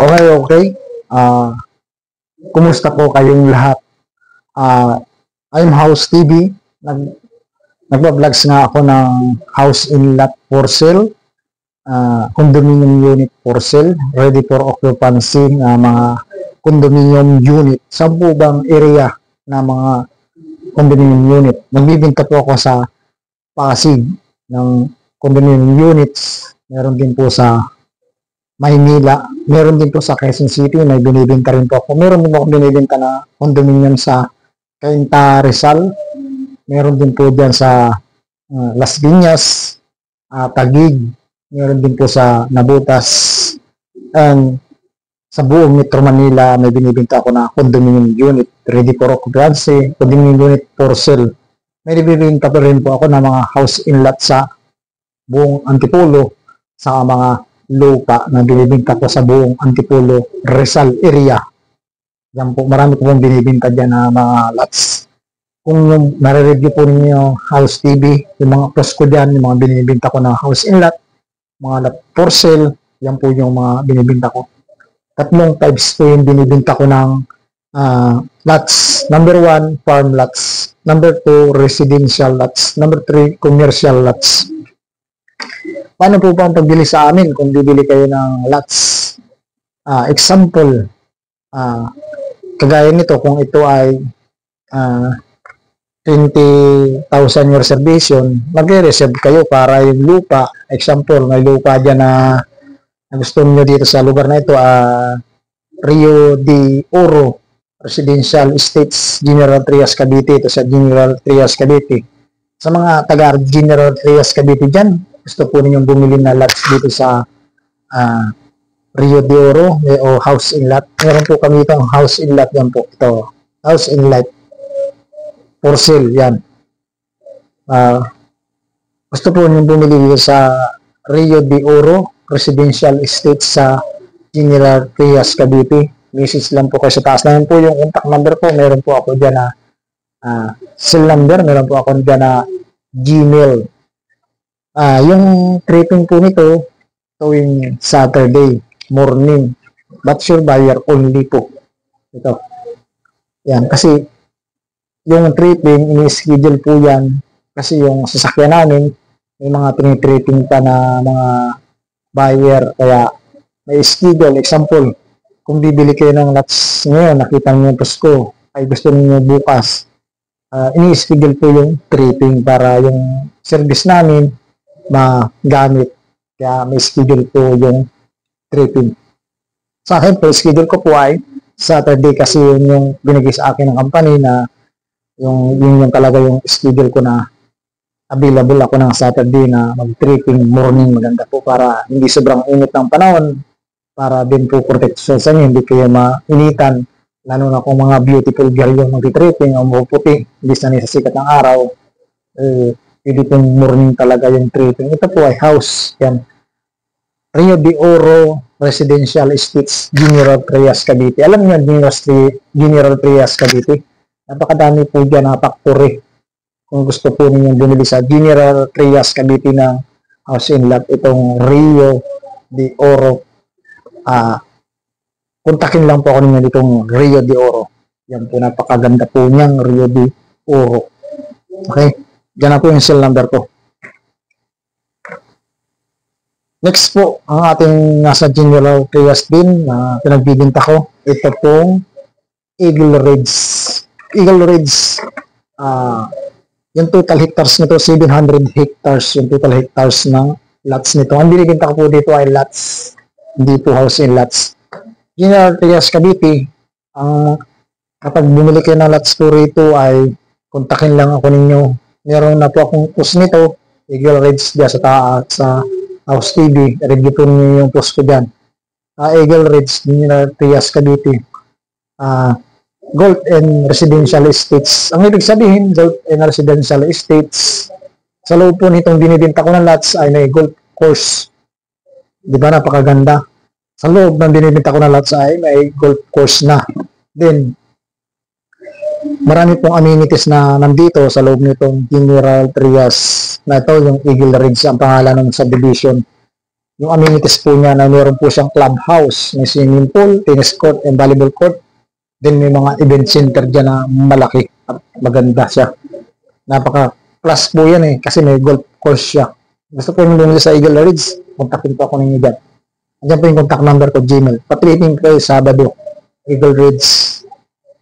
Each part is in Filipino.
Okay, okay. Ah, Kumusta po kayong lahat? Ah, I'm House TV. Nagba-vlogs nga ako ng house in lot for sale, condominium unit for sale, ready for occupancy na mga condominium unit. Saan po bang area na mga condominium unit? Nagbibinta po ako sa Pasig ng condominium units. Meron din po sa Maynila, meron din po sa Quezon City, may binibenta rin po ako. Meron din po ako binibenta na condominium sa Cainta, Rizal. Meron din po dyan sa Las Piñas, Taguig. Meron din po sa Nabutas. And sa buong Metro Manila, may binibenta ako na condominium unit ready for occupancy, condominium unit for sale. May binibenta pa rin po ako na mga house in lot sa buong Antipolo, sa mga lupa na binibinta ko sa buong Antipolo, Rizal area. Yan po, marami po pong binibinta dyan na mga lots. Kung yung nare-review po ninyo House TV, yung mga post ko dyan, yung mga binibinta ko na house in lot, mga lot for sale, yan po yung mga binibinta ko. Tatlong types po yung binibinta ko ng lots. Number 1, farm lots. Number 2, residential lots. Number 3, commercial lots. Paano po ba ang pagbili sa amin kung bibili kayo ng lots? Example, kagaya nito, kung ito ay 20,000 your reservation, magre-reserve kayo para yung lupa. Example, may lupa dyan na gusto niyo dito sa lugar na ito, Rio de Oro, Residential Estates, General Trias, Cavite. Ito sa General Trias, Cavite. Sa mga taga General Trias, Cavite dyan, gusto po ninyong bumili na lots dito sa Rio de Oro o house in lot. Meron po kami itong house in lot yan po. Ito, house in lot for sale yan. Gusto po ninyong bumili dito sa Rio de Oro Residential Estate sa General Trias, Cavite. Message lang po kayo sa taas. Na po yung contact number ko. Meron po ako dyan na cell number. Meron po ako dyan na Gmail. Yung tripping po nito tuwing Saturday morning, but sure buyer only po ito. Yan, kasi yung tripping ini-schedule po yan kasi yung sasakyan namin may mga tinitripping pa na mga buyer, kaya may schedule. Example, kung bibili kayo ng lots ngayon, nakita niyo yung post ko, ay gusto niyo bukas, ini-schedule po yung tripping para yung service namin magamit. Kaya may schedule po yung tripping. Sa akin po, schedule ko po ay Saturday kasi yun yung binigay sa akin ng company na yung talaga yung schedule ko na available ako ng Saturday na mag-tripping morning. Maganda po para hindi sobrang init ng panahon, para din po protection sa inyo, hindi kayo mainitan, lalo na kung mga beautiful girl yung mag-tripping o mapuputi, hindi sanay sa sikat ng araw. Pwede pong morning talaga yung tripping. Ito po ay house. Yan. Rio de Oro Residential Estates, General Trias, Cavite. Alam niyo General Trias, Cavite? Napakadami po dyan na factory. Kung gusto po ninyong bumili sa General Trias, Cavite ng house in lot, itong Rio de Oro. Kontakin lang po ako ninyo ditong Rio de Oro. Yan po, napakaganda po niyang Rio de Oro. Okay? Diyan na po yung cell number ko. Next po, ang ating nasa General Trias din na pinagbibinta ko. Ito pong Eagle Ridge. Eagle Ridge, yung total hectares nito, 700 hectares yung total hectares ng lots nito. Ang binibinta ko po dito ay lots, hindi po house in lots. General Trias, Cavite, kapag bumili kayo ng lots po rito ay kontakin lang ako ninyo. Meron na po akong post nito, Eagle Ridge dyan sa House TV. Review po niyo yung post ko dyan. Eagle Ridge, General Trias, Cavite. Golf and Residential Estates. Ang ibig sabihin, Golf and Residential Estates, sa loob po nitong binibinta ko ng lots ay may golf course. Di ba, napakaganda? Sa loob ng binibinta ko ng lots ay may golf course na. Then, marami pong amenities na nandito sa loob nitong General Trias na ito, yung Eagle Ridge, ang pangalan ng subdivision. yung amenities po niya na meron po siyang clubhouse, may swimming pool, tennis court, and volleyball court. Then may mga event center dyan na malaki at maganda siya. Napaka-plus po yan kasi may golf course siya. Gusto po nyo bumili sa Eagle Ridge, kontakin po ako ninyo dyan. Andiyan po yung contact number ko, Gmail. Patripping kayo Sabado, Eagle Ridge.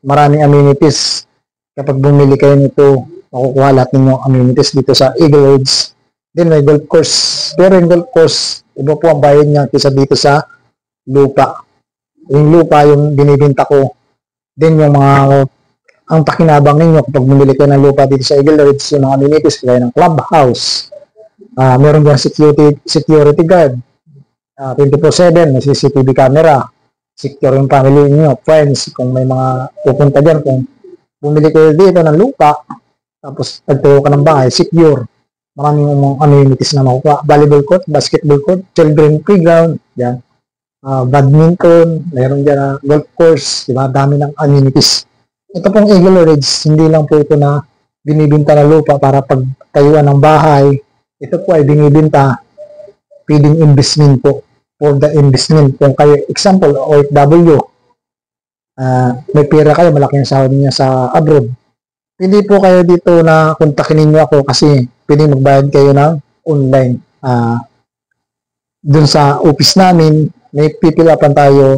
Maraming amenities. Kapag bumili kayo nito, makukuha lahat ninyong amenities dito sa Eagle Ridge. Then may golf course. Pero yung golf course, iba po ang bayad niya kaysa dito sa lupa. Yung lupa, yung binibinta ko. Then yung mga, ang pakinabang ninyo kapag bumili kayo ng lupa dito sa Eagle Ridge, yung mga amenities, kaya ng clubhouse. Meron dyan security guard. 24/7, may CCTV camera. Secure yung family niyo, friends, kung may mga pupunta dyan, kung bumili kayo dito ng lupa, tapos nagtayo ka ng bahay, secure. Maraming amenities na makukuha. Volleyball court, basketball court, children playground, yan. Badminton, mayroon dyan golf course, diba? Dami ng amenities. Ito pong Eagle Ridge, hindi lang po ito na binibinta na lupa para pagtayuan ng bahay. Ito po ay binibinta, pwedeng investment po. For the investment, kung kayo, example, OFW, may pera kayo, malaki ang sahod niya sa abroad. Pwede po kayo dito na kontakin ninyo ako kasi pwede magbayad kayo ng online. Dun sa office namin, may pipilapan tayo,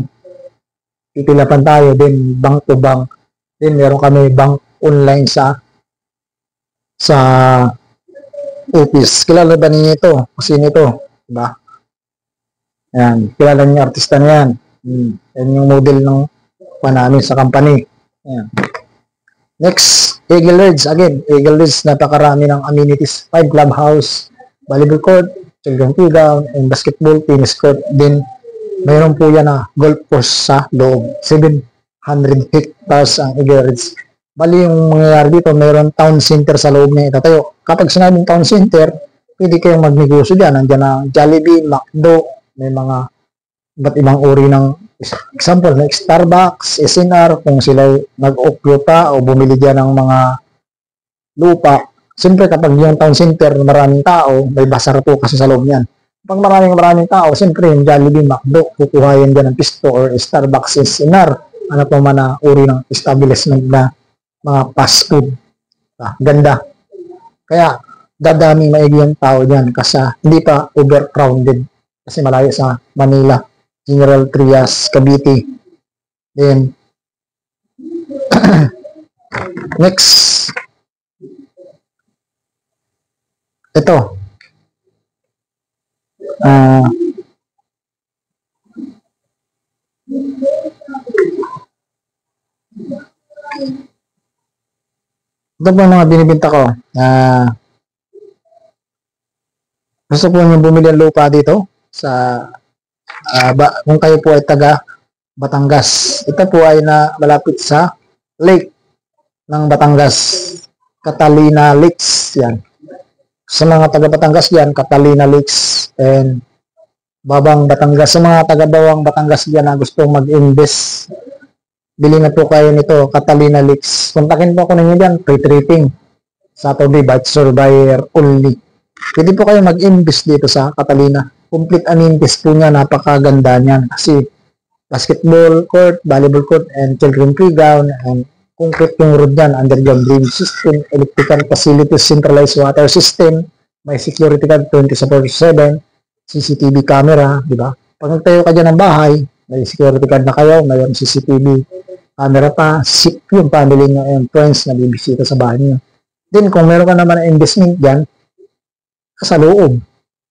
then bank to bank. Then meron kami bank online sa office. Kilala ba ninyo ito? Kasi nito, diba? Yan, kilala niyo artista na yan. Yan yung model ng namin sa company. Yan. Next, Eagle Ridge. Again, Eagle Ridge, napakarami ng amenities. 5 clubhouse, volleyball court, children playground, and basketball, tennis court. Then, mayroon po yan na golf course sa loob. 700 hectares ang Eagle Ridge. Bali, yung mangyayari dito, mayroon town center sa loob na itatayo. Kapag sinabing town center, pwede kayong magnegosyo dyan. Nandiyan ang Jollibee, McDo, may mga iba't ibang uri ng example, like Starbucks, SNR, kung sila nag-occupy o bumili dyan ng mga lupa. Siyempre, kapag yung town center, maraming tao, may basar po kasi sa loob niyan. Pag maraming tao, siyempre, yung Jollibee, McDo, kukuha yan dyan ng pisto or Starbucks, SNR, ano pa man na uri ng establishment na mga fast food. Ganda. Kaya, dadami maigi yung tao dyan kasi hindi pa overcrowded. Kasi malayo sa Manila, General Trias, Cavite. Then, next, ito. Ito po mga binibinta ko. Gusto po nyo bumili ng lupa dito sa kung kayo po ay taga Batangas. Ito po ay malapit sa lake ng Batangas, Catalina Lakes yan. Sa mga taga Batangas yan, Catalina Lakes and Bawang Batangas. Sa mga taga Bawang Batangas yan na gusto mag-invest, bili na po kayo nito, Catalina Lakes. Kontakin po ako ninyo dyan, free tripping. Saturday, bachelor buyer only. Pwede po kayo mag-invest dito sa Catalina. Complete amenities po niya, napakaganda niyan. Kasi basketball court, volleyball court, and children playground, and concrete yung road niyan, underground drainage system, electrical facilities, centralized water system, may security guard 24/7, CCTV camera, di ba? Pag nagtayo ka dyan ng bahay, may security guard na kayo, mayroong CCTV camera pa, yung family niyo and friends na bibisita sa bahay niyo. Then, kung meron ka naman na investment dyan, sa loob,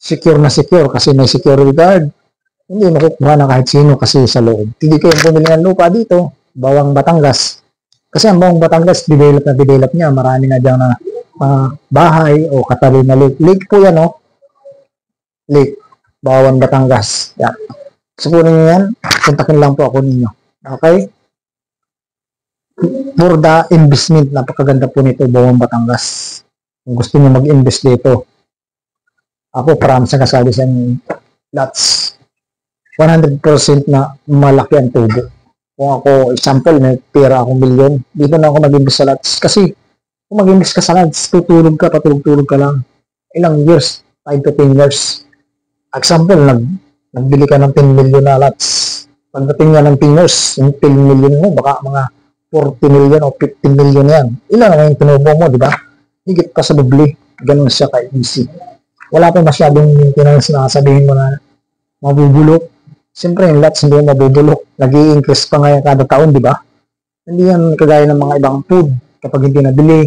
secure na secure kasi may security guard. Hindi makukuha na kahit sino kasi sa loob. Hindi kayo bumili ng lupa dito, Bawang Batangas. Kasi ang Bawang Batangas, develop niya. Marami na dyan na bahay o Catalina Lake. Lake po yan, no? Lake, Bawang Batangas. Yan. Supunin nyo yan, kontakin lang po ako ninyo. Okay? For the investment, napakaganda po nito, Bawang Batangas. Kung gusto nyo mag-invest dito, ako, promise na kasabi sa inyo, lots. 100% na malaki ang tubo. Kung ako, example, may pera akong milyon, dito na ako mag-invest sa lots. Kasi, kung mag-invest ka sa lots, patulog ka lang. Ilang years? 5 to 10 years. Example, nagbili ka ng 10 million na lots. Pagdating nga ng 10 years, yung 10 million mo, baka mga 40 million o 50 million yan. Ilan naman yung tinubo mo, di ba? Higit pa sa doble. Ganun siya ka-easy. Wala pa masyadong maintenance na sabihin mo na mabubulok. Siyempre, yung lots hindi mabubulok. Nag-i-increase pa ngayon kada taon, di ba? Hindi yan kagaya ng mga ibang food. Kapag hindi nabili,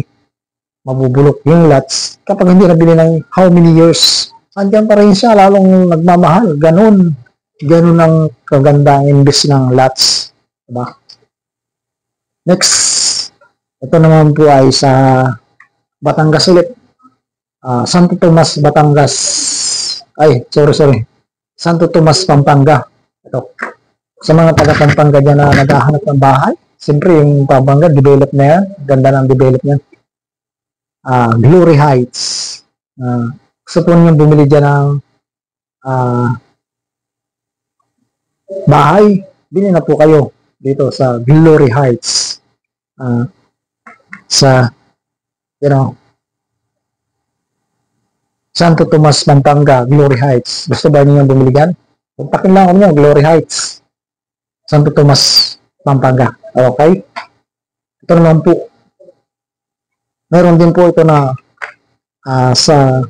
mabubulok yung lots. Kapag hindi nabili ng how many years, andyan pa rin siya, lalong nagmamahal. Ganun ang kagandang imbes ng lots. Diba? Next, ito naman po ay sa Batangas ulit. Santo Tomas, Batangas. Sorry. Santo Tomas, Pampanga. Ito. Sa mga taga Pampanga dyan na naghahanap ng bahay, siyempre yung Pampanga, develop na yan. Ganda ng develop niyan. Glory Heights. Gusto po niyo bumili dyan ng bahay, bili na po kayo dito sa Glory Heights. Sa Santo Tomas, Pampanga, Glory Heights. Gusto ba niyo bumili dyan? Kontakin lang ako niyo, Glory Heights. Santo Tomas, Pampanga. Okay? Ito naman po. Meron din po ito na sa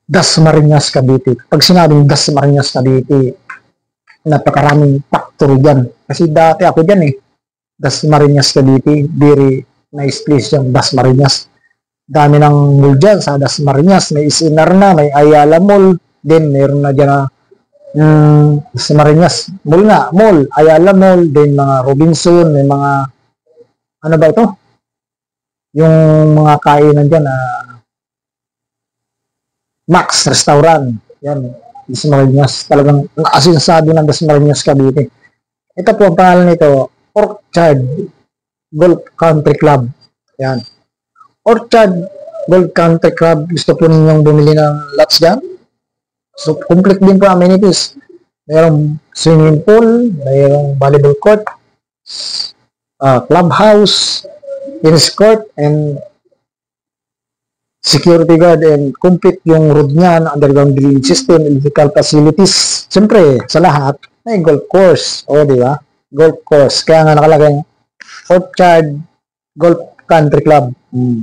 Dasmariñas, Cavite. Pag sinabing Dasmariñas, Cavite, napakaraming factor dyan. Kasi dati ako dyan Dasmariñas, Cavite. Very nice place yung Dasmariñas. Dami ng mall dyan sa Dasmariñas. May Isinarna, may Ayala Mall. Then meron na dyan na Dasmariñas. Mall, Ayala Mall. Then mga Robinson, may mga ano ba ito? Yung mga kainan dyan Max Restaurant. Yan. Dasmariñas. Talagang nakasinsado ng Dasmariñas, Cavite. Ito po ang pangalan nito, Orchard Golf Country Club. Yan. Orchard Golf Country Club. Gusto po ninyong bumili ng lots dyan? So, complete din po amenities. Mayroong swimming pool, mayroong volleyball court, clubhouse, tennis court, and security guard, and complete yung road niyan, underground drainage system, electrical facilities. Siyempre, sa lahat, may golf course. O, di ba? Golf course. Kaya nga nakalagay Orchard Golf Country Club.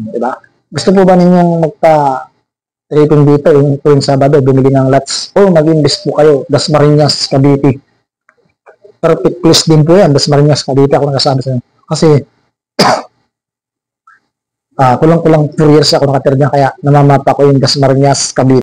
Di ba? Gusto po ba ninyong magpa-rating dito yung Sabado, bumili ng lots? O mag-invest po kayo, Dasmariñas, Cavite. Perfect place din po yan, Dasmariñas, Cavite. Ako nakasabi sa inyo. Kasi, kulang-kulang 4 years ako nakatira dyan, kaya namamapa ko yung Dasmariñas, Cavite.